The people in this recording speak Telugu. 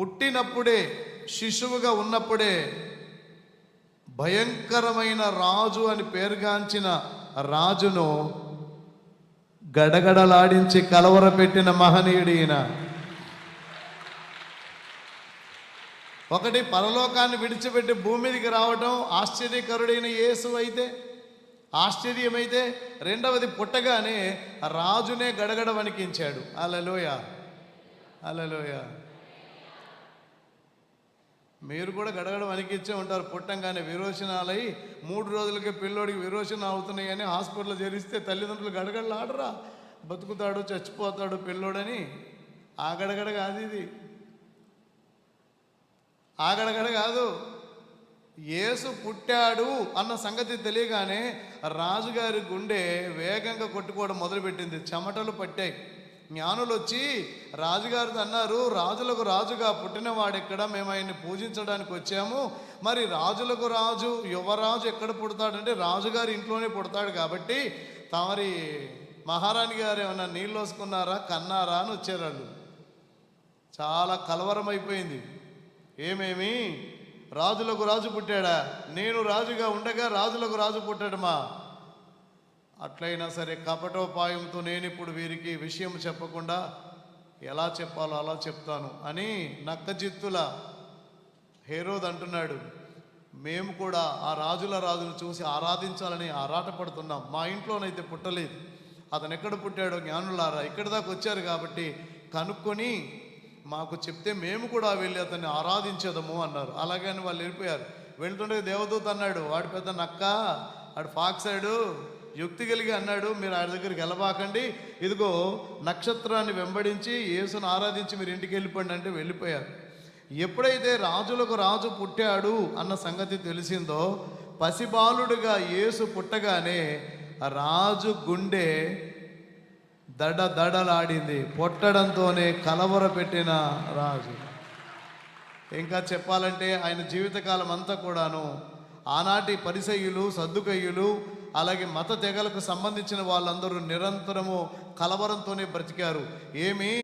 పుట్టినప్పుడే శిశువుగా ఉన్నప్పుడే భయంకరమైన రాజు అని పేరుగాంచిన రాజును గడగడలాడించి కలవరపెట్టిన మహనీయుడు ఈయన. ఒకటి పరలోకాన్ని విడిచిపెట్టి భూమి మీదకి రావడం ఆశ్చర్యకరుడైన యేసు అయితే ఆశ్చర్యమైతే, రెండవది పుట్టగానే రాజునే గడగడ వణికించాడు. హల్లెలూయా, హల్లెలూయా. మీరు కూడా గడగడ వణికించే ఉంటారు. పుట్టంగానే విరోచనాలై 3 రోజులకే పిల్లోడికి విరోచన అవుతున్నాయని హాస్పిటల్లో చేరిస్తే తల్లిదండ్రులు గడగడలు ఆడరా, బతుకుతాడు చచ్చిపోతాడు పిల్లోడని. ఆ గడగడ కాదు ఇది, ఆ గడగడ కాదు. యేసు పుట్టాడు అన్న సంగతి తెలియగానే రాజుగారి గుండె వేగంగా కొట్టుకోవడం మొదలుపెట్టింది. చెమటలు పట్టాయి. జ్ఞానులు వచ్చి రాజుగారితో అన్నారు, రాజులకు రాజుగా పుట్టినవాడు ఎక్కడ? మేము ఆయన్ని పూజించడానికి వచ్చాము. మరి రాజులకు రాజు, యువరాజు ఎక్కడ పుడతాడంటే రాజుగారి ఇంట్లోనే పుడతాడు కాబట్టి తమరి మహారాణి గారు ఏమన్నా నీళ్ళు వసుకున్నారా, కన్నారా అని వచ్చారు వాళ్ళు. చాలా కలవరం అయిపోయింది. ఏమేమి రాజులకు రాజు పుట్టాడా? నేను రాజుగా ఉండగా రాజులకు రాజు పుట్టాడమా? అట్లయినా సరే కపటోపాయంతో నేను ఇప్పుడు వీరికి విషయం చెప్పకుండా ఎలా చెప్పాలో అలా చెప్తాను అని నక్కజిత్తుల హేరోదు అంటున్నాడు. మేము కూడా ఆ రాజుల రాజును చూసి ఆరాధించాలని ఆరాటపడుతున్నాం. మా ఇంట్లోనైతే పుట్టలేదు. అతను ఎక్కడ పుట్టాడో జ్ఞానులారా ఇక్కడి దాకా వచ్చారు కాబట్టి కనుక్కొని మాకు చెప్తే మేము కూడా వెళ్ళి అతన్ని ఆరాధించేదము అన్నారు. అలాగని వాళ్ళు వెళ్ళిపోయారు. వెళ్తుంటే దేవదూత అన్నాడు, వాడు పెద్ద నక్క, వాడు ఫాక్సాడు, యుక్తి కలిగి అన్నాడు, మీరు ఆయన దగ్గరికి వెళ్ళబాకండి, ఇదిగో నక్షత్రాన్ని వెంబడించి యేసును ఆరాధించి మీరు ఇంటికి వెళ్ళిపోండి అంటే వెళ్ళిపోయారు. ఎప్పుడైతే రాజులకు రాజు పుట్టాడు అన్న సంగతి తెలిసిందో, పసిబాలుడుగా యేసు పుట్టగానే రాజు గుండె దడదడలాడింది. పొట్టడంతోనే కలవరపెట్టిన రాజు. ఇంకా చెప్పాలంటే ఆయన జీవితకాలం అంతా కూడాను ఆనాటి పరిసయ్యులు, సద్దుకయ్యులు, అలాగే మత తెగలకు సంబంధించిన వాళ్ళందరూ నిరంతరము కలవరంతోనే బ్రతికారు. ఏమి